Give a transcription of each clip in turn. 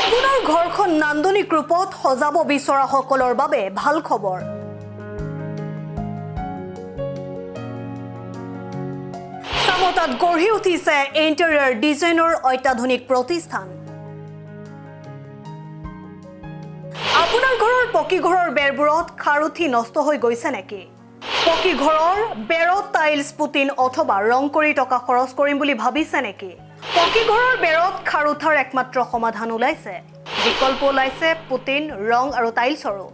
আপোনাৰ ঘৰখন নান্দনিক ৰূপত সজাব বিচৰা সকলৰ বাবে ভাল খবৰ। চামতাত গঢ়ি উঠিছে ইণ্টেৰিয়ৰ ডিজাইনৰ অত্যাধুনিক প্ৰতিষ্ঠান। আপোনাৰ ঘৰৰ পকী ঘৰৰ বেৰবোৰত খাৰ উঠি নষ্ট হৈ গৈছে নেকি? পকী ঘৰৰ বেৰত টাইলছ পুটিন অথবা ৰং কৰি টকা খৰচ কৰিম বুলি ভাবিছে নেকি? পকী ঘৰৰ বেৰত খাৰ উঠাৰ একমাত্ৰ সমাধান ওলাইছে। বিকল্প ওলাইছে পুটিন, ৰং আৰু টাইলছৰো।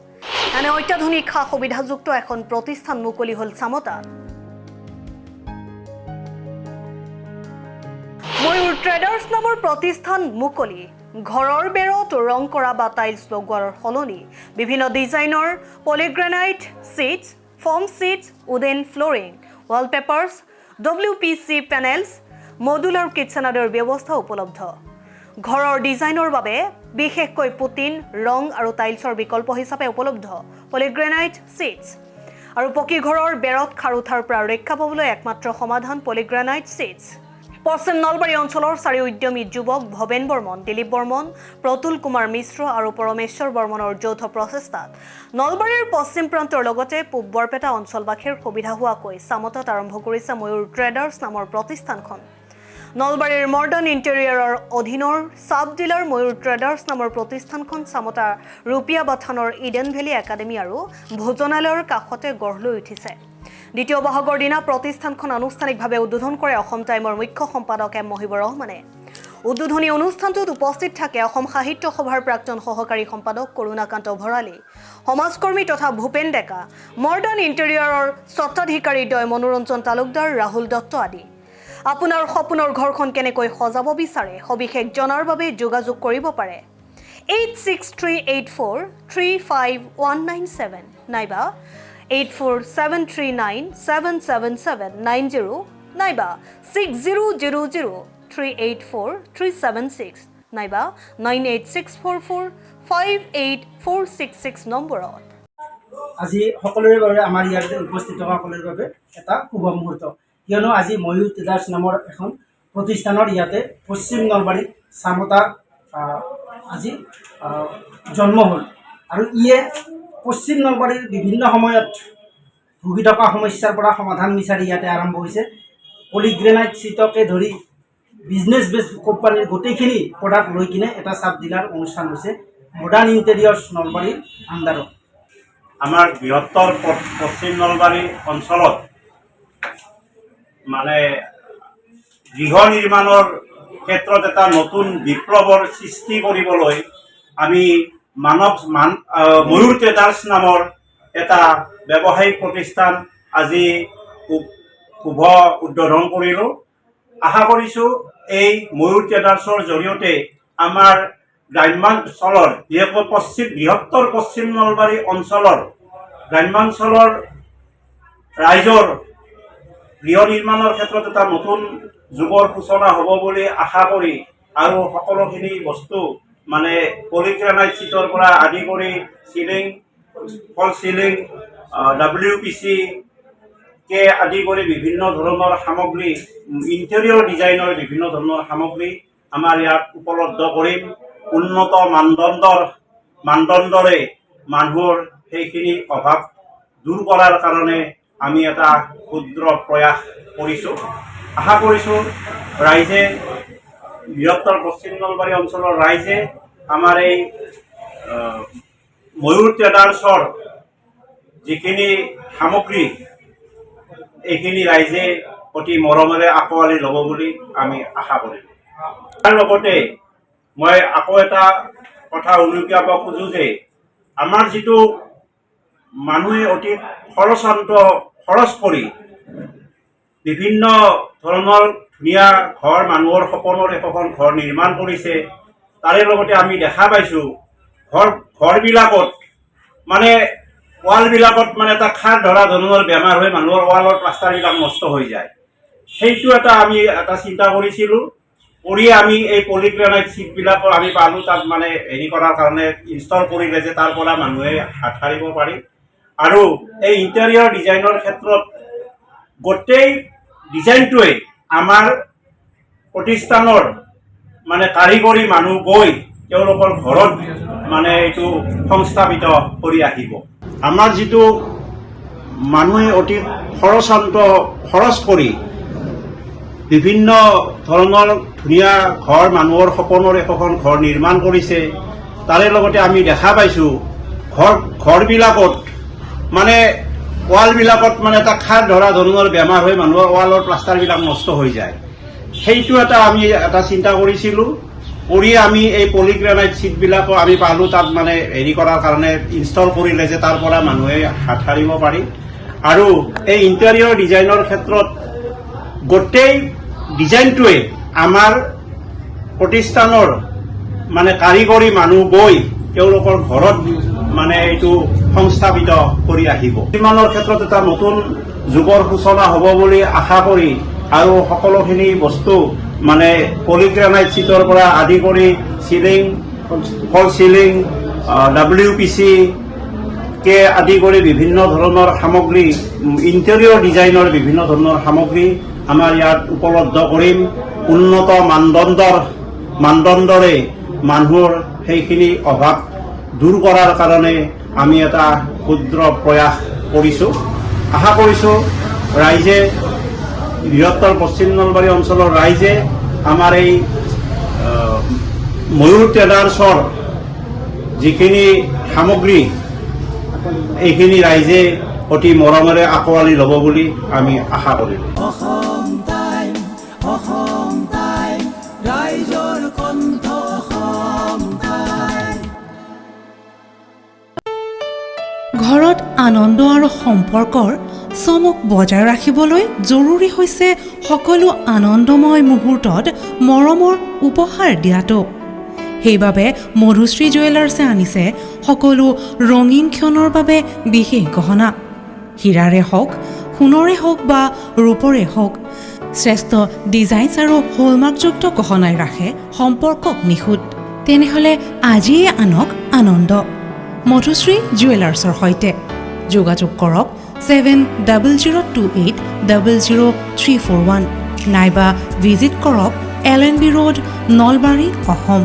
এনে অত্যাধুনিক সা সুবিধাযুক্ত এখন প্ৰতিষ্ঠান মুকলি হ'ল চামতাত। ময়ূৰ ট্ৰেডাৰ্ছ নামৰ প্ৰতিষ্ঠান মুকলি। ঘৰৰ বেৰত ৰং কৰা বা টাইলছ লগোৱাৰ সলনি বিভিন্ন ডিজাইনৰ polygranite sheets, foam sheets, wooden flooring, wallpapers, WPC panels, modular kitchen আদিৰ ব্যৱস্থা উপলব্ধ। ঘৰৰ ডিজাইনৰ বাবে বিশেষকৈ পুটিন, ৰং আৰু টাইলছৰ বিকল্প হিচাপে উপলব্ধ পলিগ্ৰেনাইট ছিটছ। আৰু পকী ঘৰৰ বেৰত খাৰ উঠাৰ পৰা ৰক্ষা পাবলৈ একমাত্ৰ সমাধান পলিগ্ৰেনাইট ছিটছ। পশ্চিম নলবাৰী অঞ্চলৰ চাৰি উদ্যমী যুৱক ভৱেন বৰ্মন, দিলীপ বৰ্মন, প্ৰতুল কুমাৰ মিশ্ৰ আৰু পৰমেশ্বৰ বৰ্মনৰ যৌথ প্ৰচেষ্টাত নলবাৰীৰ পশ্চিম প্ৰান্তৰ লগতে পূব বৰপেটা অঞ্চলবাসীৰ সুবিধা হোৱাকৈ চামতাত আৰম্ভ কৰিছে ময়ূৰ ট্ৰেডাৰ্ছ নামৰ প্ৰতিষ্ঠানখন। নলবাৰীৰ মডাৰ্ণ ইণ্টেৰিয়াৰৰ অধীনৰ চাব ডিলাৰ ময়ূৰ ট্ৰেডাৰ্ছ নামৰ প্ৰতিষ্ঠানখন চামতা ৰূপিয়া বাথানৰ ইডেন ভেলী একাডেমী আৰু ভোজনালয়ৰ কাষতে গঢ় লৈ উঠিছে। দ্বিতীয় বহাগৰ দিনা প্ৰতিষ্ঠানখন আনুষ্ঠানিকভাৱে উদ্বোধন কৰে অসম টাইমৰ মুখ্য সম্পাদক এম মহিবুৰ ৰহমানে। উদ্বোধনী অনুষ্ঠানটোত উপস্থিত থাকে অসম সাহিত্য সভাৰ প্ৰাক্তন সহকাৰী সম্পাদক কৰুণাকান্ত ভৰালী, সমাজকৰ্মী তথা ভূপেন ডেকা, মডাৰ্ণ ইণ্টেৰিয়াৰৰ স্বত্বাধিকাৰীদ্বয় মনোৰঞ্জন তালুকদাৰ, ৰাহুল দত্ত আদি। আপোনাৰ সপোনৰ ঘৰখন কেনেকৈ সজাব বিচাৰে সবিশেষ জনাৰ বাবে যোগাযোগ কৰিব পাৰে 8638435197 নাইবা 8473977790 নাইবা 6000384376 নাইবা 9864458466 নম্বৰত। আজি সকলোৰে বাবে আমাৰ ইয়াতে উপস্থিত থকা সকলোৰে বাবে এটা শুভ মুহূৰ্ত, কিয়নো আজি ময়ূৰ ট্ৰেডাৰ্ছ নামৰ এখন প্ৰতিষ্ঠানৰ ইয়াতে পশ্চিম নলবাৰীত চামতা আজি জন্ম হ'ল। আৰু ইয়ে পশ্চিম নলবাৰীৰ বিভিন্ন সময়ত ভুগি থকা সমস্যাৰ পৰা সমাধান বিচাৰি ইয়াতে আৰম্ভ হৈছে। পলিগ্ৰেনাইট ছিটকে ধৰি বিজনেছ বেছ কোম্পানীৰ গোটেইখিনি প্ৰডাক্ট লৈ কিনে এটা চাব ডিলাৰ অনুষ্ঠান হৈছে মডাৰ্ণ ইণ্টেৰিয়ৰ্ছ নলবাৰীৰ আণ্ডাৰত। আমাৰ বৃহত্তৰ পশ্চিম নলবাৰী অঞ্চলত মানে গৃহ নিৰ্মাণৰ ক্ষেত্ৰত এটা নতুন বিপ্লৱৰ সৃষ্টি কৰিবলৈ আমি ময়ূৰ ট্ৰেডাৰ্ছ নামৰ এটা ব্যৱসায়িক প্ৰতিষ্ঠান আজি শুভ উদ্বোধন কৰিলোঁ। আশা কৰিছোঁ এই ময়ূৰ ট্ৰেডাৰ্ছৰ জৰিয়তে আমাৰ গ্ৰাম্যাঞ্চলৰ বিশেষকৈ বৃহত্তৰ পশ্চিম নলবাৰী অঞ্চলৰ গ্ৰাম্যাঞ্চলৰ ৰাইজৰ গৃহ নিৰ্মাণৰ ক্ষেত্ৰত এটা নতুন যুগৰ সূচনা হ'ব বুলি আশা কৰি আৰু সকলোখিনি বস্তু মানে পলিগ্ৰেনাইট ছিটৰ পৰা আদি কৰি চিলিং, ফল চিলিং, WPC কে আদি কৰি বিভিন্ন ধৰণৰ সামগ্ৰী, ইণ্টেৰিয়ৰ ডিজাইনৰ বিভিন্ন ধৰণৰ সামগ্ৰী আমাৰ ইয়াত উপলব্ধ কৰিম। উন্নত মানদণ্ডৰে মানুহৰ সেইখিনি অভাৱ দূৰ কৰাৰ কাৰণে আমি এটা ক্ষুদ্ৰ প্ৰয়াস কৰিছোঁ। আশা কৰিছোঁ ৰাইজে, বৃহত্তৰ পশ্চিম নলবাৰী অঞ্চলৰ ৰাইজে আমাৰ এই ময়ূৰ ট্ৰেডাৰ্ছৰ যিখিনি সামগ্ৰী এইখিনি ৰাইজে অতি মৰমেৰে আঁকোৱালি ল'ব বুলি আমি আশা কৰিম। তাৰ লগতে মই আকৌ এটা কথা উল্লেখ খোজোঁ যে আমাৰ যিটো মানুহে অতি খৰচ কৰি বিভিন্ন ধৰণৰ ধুনীয়া ঘৰ, মানুহৰ সপোনৰ একোখন ঘৰ নিৰ্মাণ কৰিছে, তাৰে লগতে আমি দেখা পাইছোঁ ঘৰবিলাকত মানে ৱালবিলাকত মানে এটা খাৰ ধৰা ধৰণৰ বেমাৰ হৈ মানুহৰ ৱালৰ প্লাষ্টাৰবিলাক নষ্ট হৈ যায়। সেইটো আমি এটা চিন্তা কৰিছিলোঁ, কৰি আমি এই পলিগ্ৰেনাইট ছিটবিলাকৰ আমি পালোঁ তাত মানে হেৰি কৰাৰ কাৰণে ইনষ্টল কৰিলে যে তাৰ পৰা মানুহে হাত সাৰিব পাৰি। আৰু এই ইণ্টেৰিয়ৰ ডিজাইনৰ ক্ষেত্ৰত গোটেই ডিজাইনটোৱে আমাৰ প্ৰতিষ্ঠানৰ মানে কাৰিকৰী মানুহ গৈ তেওঁলোকৰ ঘৰত মানে এইটো সংস্থাপিত কৰি আহিব। আমাৰ যিটো মানুহে অতি খৰচ কৰি বিভিন্ন ধৰণৰ ধুনীয়া ঘৰ মানুহৰ সপোনৰ একোখন ঘৰ নিৰ্মাণ কৰিছে, তাৰে লগতে আমি দেখা পাইছোঁ ঘৰবিলাকত মানে ৱালবিলাকত মানে এটা খাৰ ধৰা ধৰণৰ বেমাৰ হৈ মানুহৰ ৱালৰ প্লাষ্টাৰবিলাক নষ্ট হৈ যায়। সেইটো আমি এটা চিন্তা কৰিছিলোঁ, কৰি আমি এই পলিগ্ৰেনাইট ছিটবিলাকো আমি পালোঁ তাত মানে হেৰি কৰাৰ কাৰণে ইনষ্টল কৰিলে যে তাৰ পৰা মানুহে হাত সাৰিব পাৰি। আৰু এই ইণ্টেৰিয়ৰ ডিজাইনৰ ক্ষেত্ৰত গোটেই ডিজাইনটোৱে আমাৰ প্ৰতিষ্ঠানৰ মানে কাৰিকৰী মানুহ গৈ তেওঁলোকৰ ঘৰত মানে এইটো সংস্থাপিত কৰি আহিব। নিৰ্মাণৰ ক্ষেত্ৰত এটা নতুন যুগৰ সূচনা হ'ব বুলি আশা কৰি আৰু সকলোখিনি বস্তু মানে পলিগ্ৰেনাইট ছিটৰ পৰা আদি কৰি চিলিং, ফল চিলিং, WPC কে আদি কৰি বিভিন্ন ধৰণৰ সামগ্ৰী, ইণ্টেৰিয়ৰ ডিজাইনৰ বিভিন্ন ধৰণৰ সামগ্ৰী আমাৰ ইয়াত উপলব্ধ কৰিম। উন্নত মানদণ্ডৰে মানুহৰ সেইখিনি অভাৱ দূৰ কৰাৰ কাৰণে আমি এটা ক্ষুদ্ৰ প্ৰয়াস কৰিছোঁ। আশা কৰিছোঁ ৰাইজে, বৃহত্তৰ পশ্চিম নলবাৰী অঞ্চলৰ ৰাইজে আমাৰ এই ময়ূৰ ট্ৰেডাৰ্ছৰ যিখিনি সামগ্ৰী এইখিনি ৰাইজে অতি মৰমেৰে আঁকোৱালি ল'ব বুলি আমি আশা কৰিলোঁ। ঘৰত আনন্দ আৰু সম্পৰ্কৰ চমক বজাই ৰাখিবলৈ জৰুৰী হৈছে সকলো আনন্দময় মুহূৰ্তত মৰমৰ উপহাৰ দিয়াটো। সেইবাবে মধুশ্ৰী জুৱেলাৰ্ছে আনিছে সকলো ৰঙীন ক্ষণৰ বাবে বিশেষ গহনা। হীৰাৰে হওক, সোণৰে হওক বা ৰূপৰে হওক, শ্ৰেষ্ঠ ডিজাইনছ আৰু হলমাৰ্কযুক্ত গহনাই ৰাখে সম্পৰ্কক নিখুঁত। তেনেহ'লে আজিয়ে আনক আনন্দ মধুশ্ৰী জুৱেলাৰ্ছৰ সৈতে। যোগাযোগ কৰক 7028000341 নাইবা ভিজিট কৰক LNB ৰোড, নলবাৰী, অসম।